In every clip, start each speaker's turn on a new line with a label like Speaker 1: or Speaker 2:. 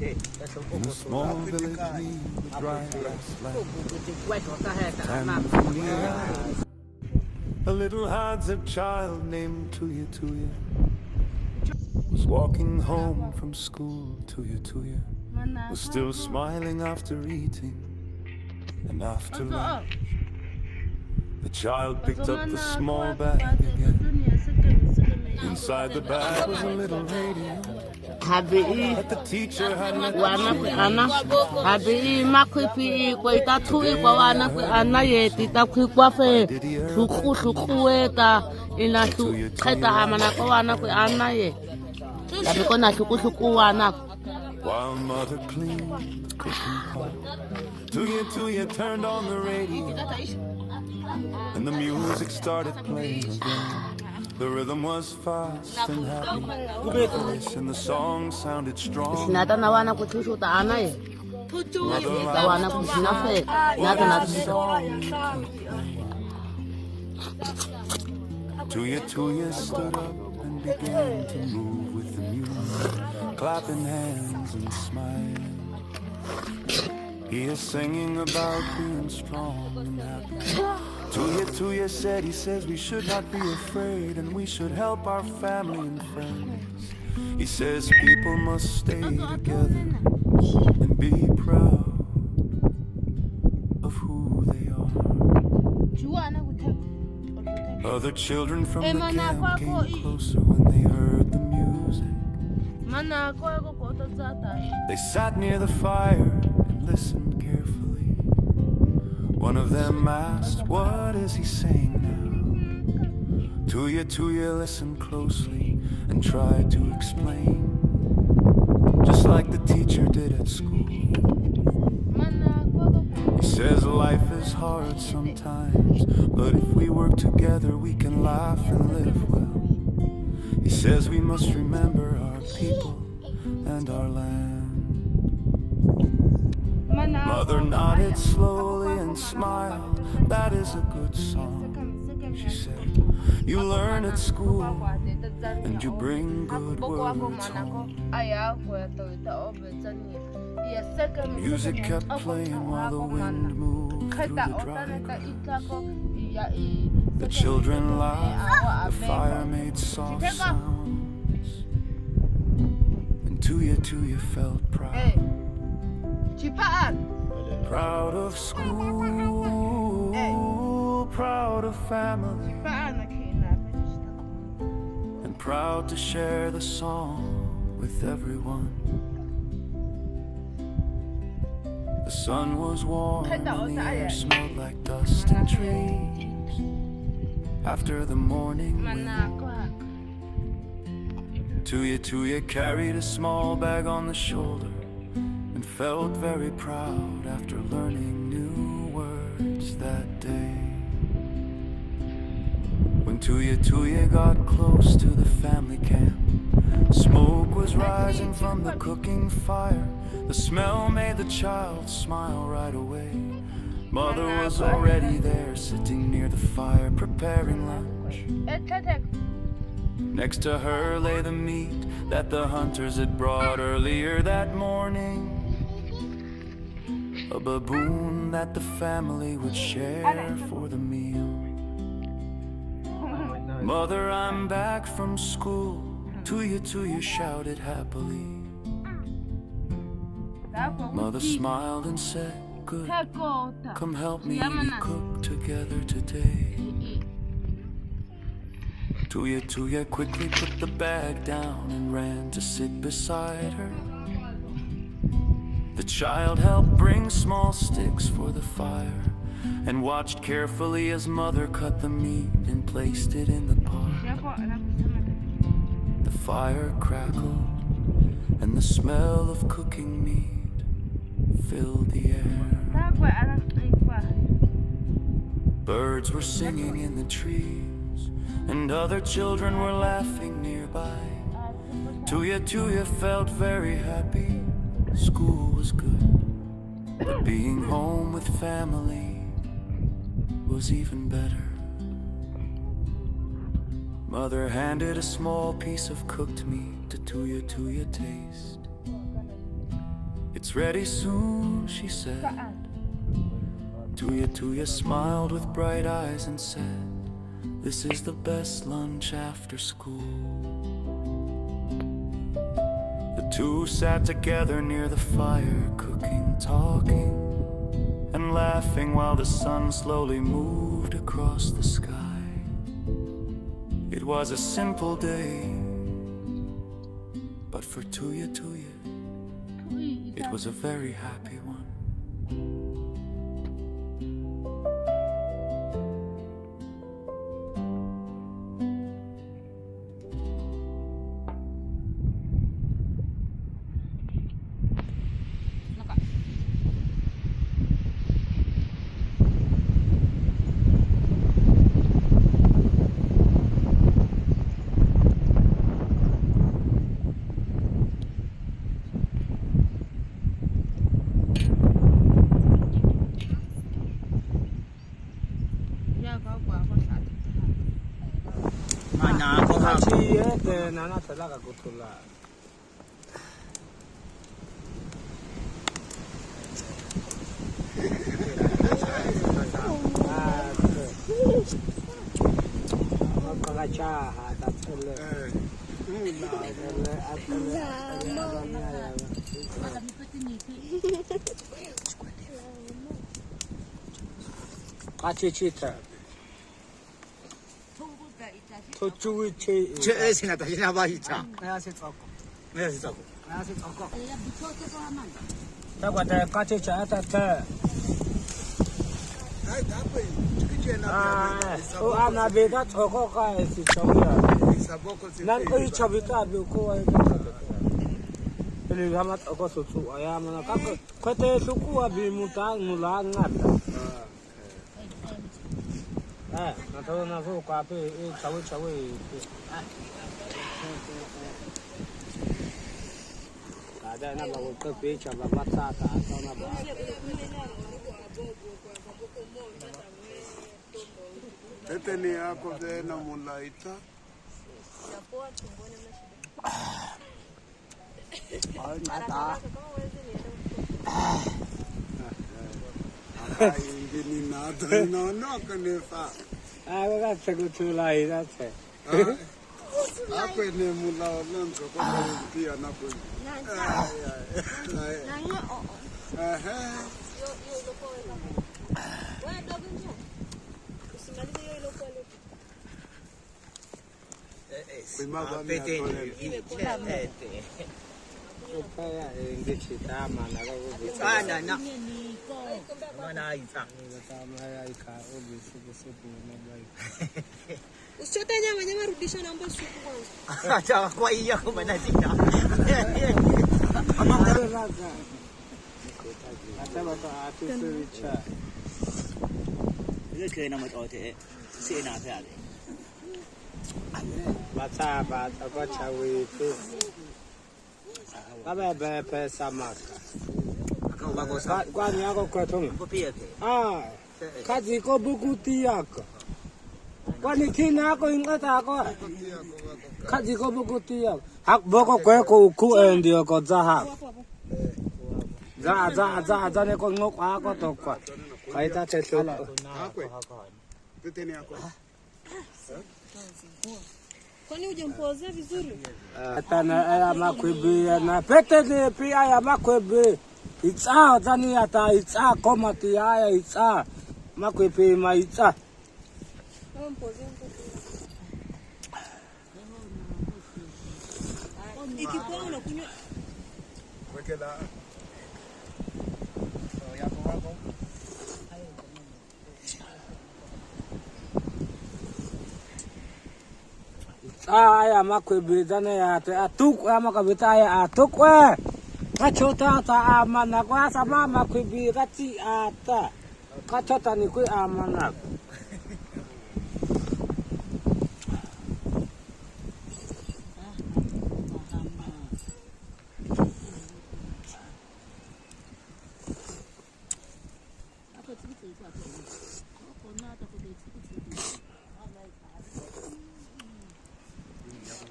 Speaker 1: In a small village near the dry grassland, a little Hadzabe child named Tuyetuye was walking home from school. Tuyetuye was still smiling after eating, and after lunch the child picked up the small bag again. Inside the bag was a little radio that the teacher had left. While mother cleaned the cooking pot, Tuyetuye turned on the radio, and the music started playing again. The rhythm was fast and happy, the voice and the song sounded strong. Tuyetuye stood up and began to move with the music, clapping hands and smiling. He is singing about being strong and happy. Tuyetuye said, he says we should not be afraid, and we should help our family and friends. He says people must stay together and be proud of who they are. Other children from the camp came closer when they heard the music. They sat near the fire and listened carefully. One of them asked, "What is he saying now?" Tuyetuye listened closely and tried to explain, just like the teacher did at school. He says life is hard sometimes, but if we work together we can laugh and live well. He says we must remember our people and our land. Mother nodded slowly and smiled. That is a good song, she said. You learn at school and you bring good words home. Music kept playing while the wind moved through the dry grass. The children laughed, the fire made soft sounds, and Tuyetuye felt proud. Proud of school, proud of family, and proud to share the song with everyone. The sun was warm and the air smelled like dust and trees. After the morning wind, Tuyetuye carried a small bag on the shoulder and felt very proud after learning new words that day. When Tuyetuye got close to the family camp, smoke was rising from the cooking fire. The smell made the child smile right away. Mother was already there, sitting near the fire, preparing lunch. Next to her lay the meat that the hunters had brought earlier that morning. A baboon that the family would share for the meal. Mother, I'm back from school, Tuyetuye shouted happily. Mother smiled and said, good, come help me, we cook together today. Tuyetuye quickly put the bag down and ran to sit beside her. The child helped bring small sticks for the fire and watched carefully as mother cut the meat and placed it in the pot. The fire crackled and the smell of cooking meat filled the air. Birds were singing in the trees and other children were laughing nearby. Tuyetuye felt very happy. School was good, but being home with family was even better. Mother handed a small piece of cooked meat to Tuyetuye taste. It's ready soon, she said. Tuyetuye smiled with bright eyes and said, this is the best lunch after school. The two sat together near the fire, cooking, talking, and laughing while the sun slowly moved across the sky. It was a simple day, but for Tuyetuye, it was a very happy one.
Speaker 2: Kwani hujampoza vizuri?
Speaker 3: Atana makwebe na pete pia ya makwebe. Itsa tani ata itsa koma tia itsa makwebe ma itsa.
Speaker 2: Mpoze. Ikikuwa unakunywa.
Speaker 4: Wekela.
Speaker 3: Aya makwebe zane ya atuk ama kabita ya atukwe kachota ta amana kwa sama makwebe kati ata kachota ni kwe amana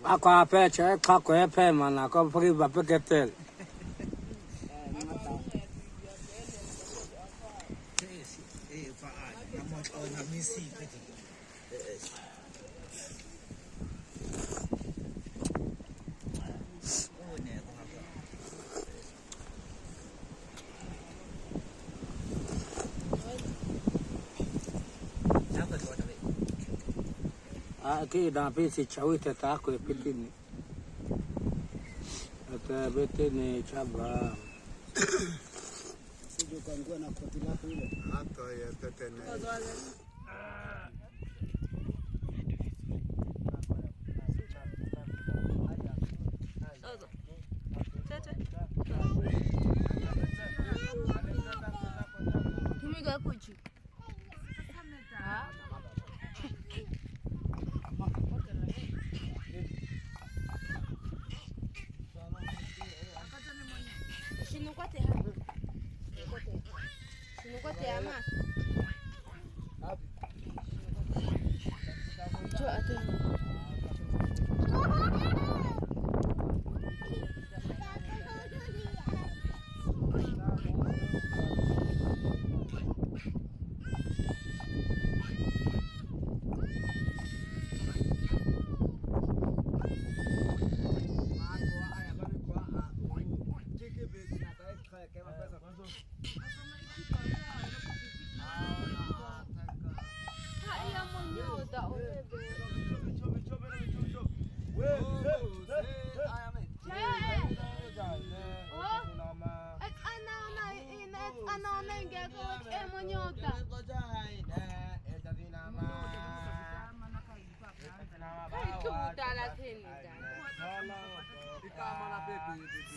Speaker 3: Ako apeche kako epe mana ko pagi bape ketel. Aki na pesi chawite tako epitini. Ata betini chaba.
Speaker 5: Sije kuangua na koti lako ile.
Speaker 4: Hata ya tetene.
Speaker 2: Tumiga kuchi. Sinukote ama. Jo atene.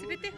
Speaker 2: Sipiti.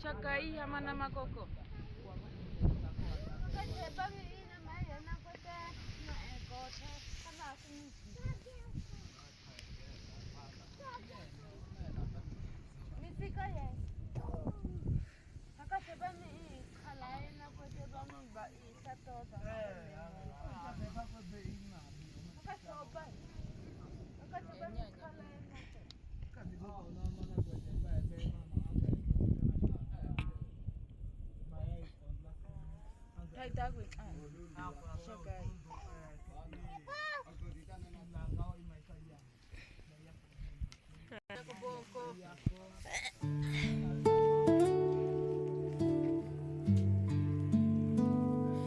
Speaker 2: Shakai ama nama koko.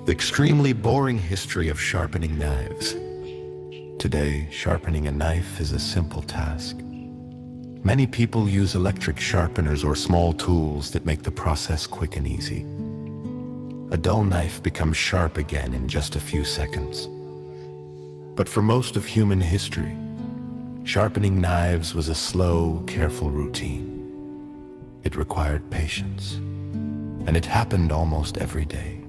Speaker 1: The extremely boring history of sharpening knives. Today, sharpening a knife is a simple task. Many people use electric sharpeners or small tools that make the process quick and easy. A dull knife becomes sharp again in just a few seconds. But for most of human history, sharpening knives was a slow, careful routine. It required patience, and it happened almost every day.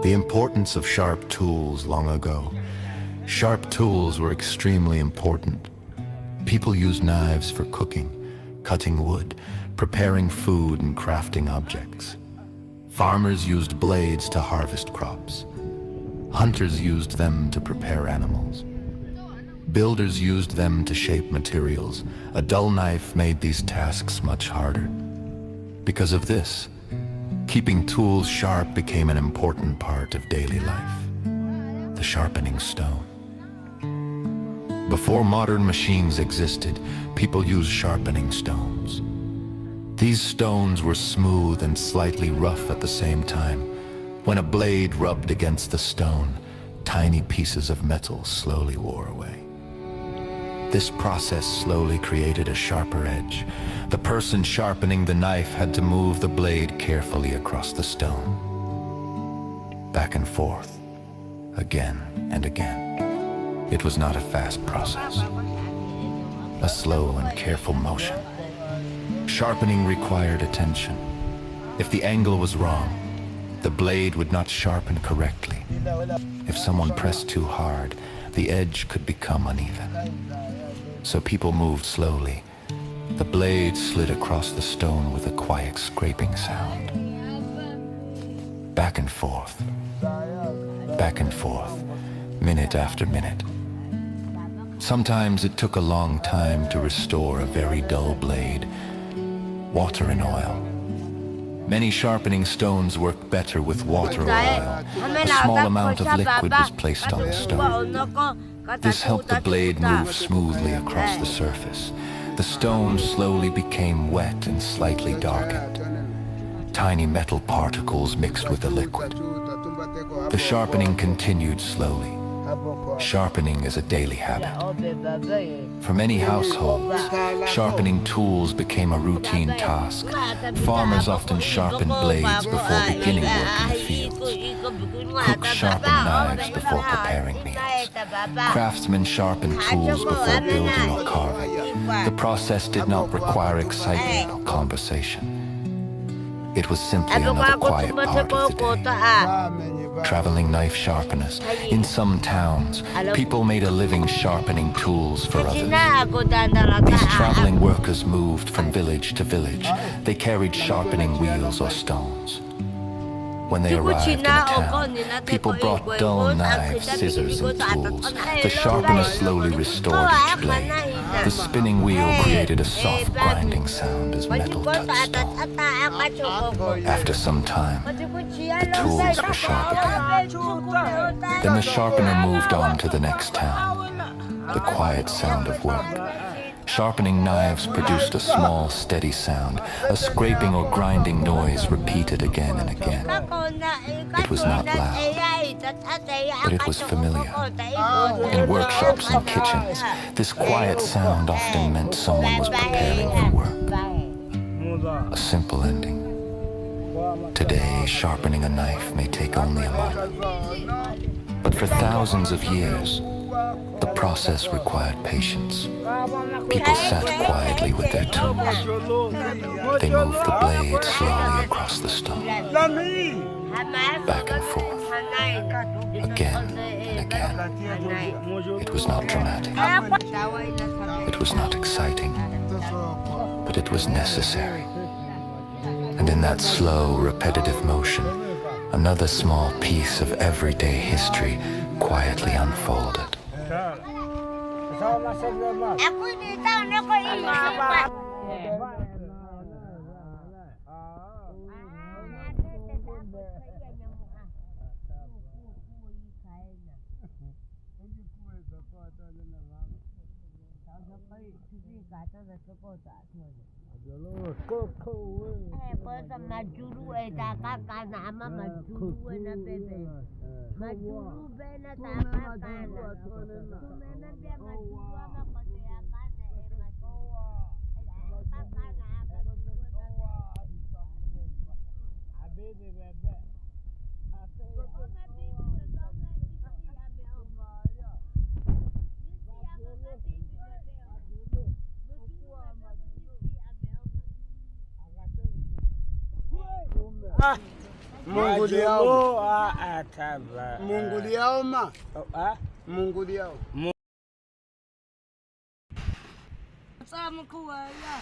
Speaker 1: The importance of sharp tools long ago. Sharp tools were extremely important. People used knives for cooking, cutting wood, preparing food, and crafting objects. Farmers used blades to harvest crops. Hunters used them to prepare animals. Builders used them to shape materials. A dull knife made these tasks much harder. Because of this, keeping tools sharp became an important part of daily life. The sharpening stone. Before modern machines existed, people used sharpening stones. These stones were smooth and slightly rough at the same time. When a blade rubbed against the stone, tiny pieces of metal slowly wore away. This process slowly created a sharper edge. The person sharpening the knife had to move the blade carefully across the stone. Back and forth, again and again. It was not a fast process, a slow and careful motion. Sharpening required attention. If the angle was wrong, the blade would not sharpen correctly. If someone pressed too hard, the edge could become uneven. So people moved slowly. The blade slid across the stone with a quiet scraping sound. Back and forth, minute after minute. Sometimes it took a long time to restore a very dull blade. Water and oil. Many sharpening stones work better with water or oil. A small amount of liquid was placed on the stone. This helped the blade move smoothly across the surface. The stone slowly became wet and slightly darkened. Tiny metal particles mixed with the liquid. The sharpening continued slowly. Sharpening is a daily habit. For many households, sharpening tools became a routine task. Farmers often sharpened blades before beginning work in the fields. Cooks sharpened knives before preparing meals. Craftsmen sharpened tools before building or carving. The process did not require excitement or conversation. It was simply another quiet part of the day. Traveling knife sharpeners. In some towns, people made a living sharpening tools for others. These traveling workers moved from village to village. They carried sharpening wheels or stones. When they arrived in a town, people brought dull knives, scissors, and tools. The sharpener slowly restored each blade. The spinning wheel created a soft grinding sound as metal touched stone. After some time, the tools were sharp again. Then the sharpener moved on to the next town. The quiet sound of work. Sharpening knives produced a small, steady sound, a scraping or grinding noise repeated again and again. It was not loud, but it was familiar. In workshops and kitchens, this quiet sound often meant someone was preparing for work. A simple ending. Today, sharpening a knife may take only a moment. But for thousands of years, the process required patience. People sat quietly with their tools. They moved the blade slowly across the stone, back and forth, again and again. It was not dramatic. It was not exciting, but it was necessary. And in that slow, repetitive motion, another small piece of everyday history quietly unfolded.
Speaker 6: Aku di tahun aku ini. Kota majuru tak kana ama majuru na bebe. Majuru bena tak kana. Kumena dia majuru ama kote ya kana
Speaker 3: Mungu diao ataba.
Speaker 5: Mungu diao ma. Mungu diao.
Speaker 2: Sama kuaya.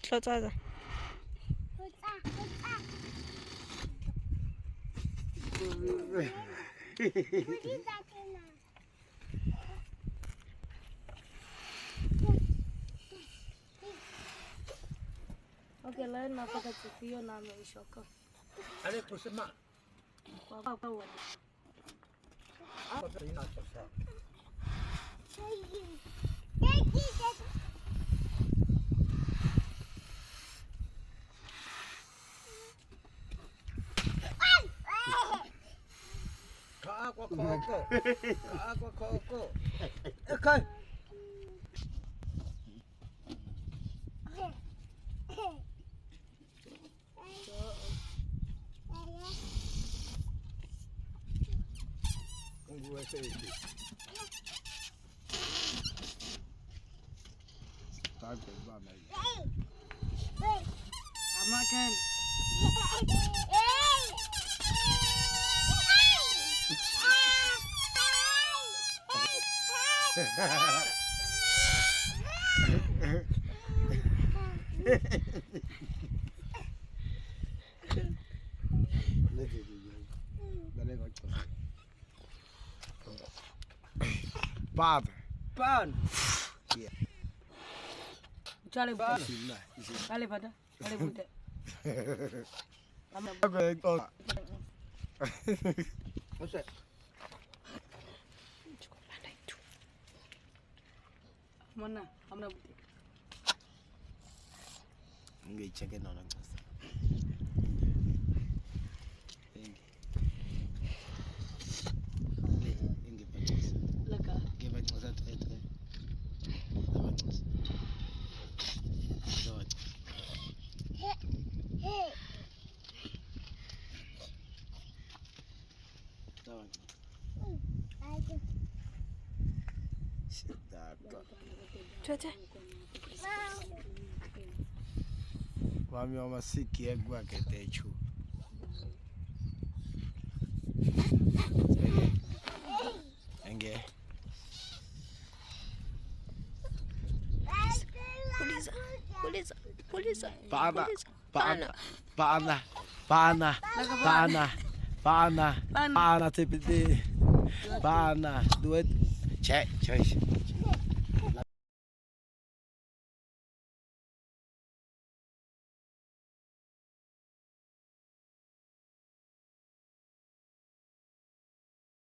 Speaker 2: Hadzabe. Okay, lain apa kata Tio nama Ishoka.
Speaker 3: Ale kusema.
Speaker 2: Apa apa?
Speaker 3: Apa ina sasa. Aqua coco. Aqua coco. Okay. Gue sih. Tahu mana?
Speaker 2: Amakan.
Speaker 3: Pan.
Speaker 2: Iya. Cale pan. Cale pada. Cale bude.
Speaker 3: Masa.
Speaker 2: Mana? Amna bude.
Speaker 3: Nggak ceknya nona nggak.
Speaker 2: Cuaca.
Speaker 3: Mami mama siki egwa ketechu. Enge. Polisa. Pana tepede. Pana duet. Cek.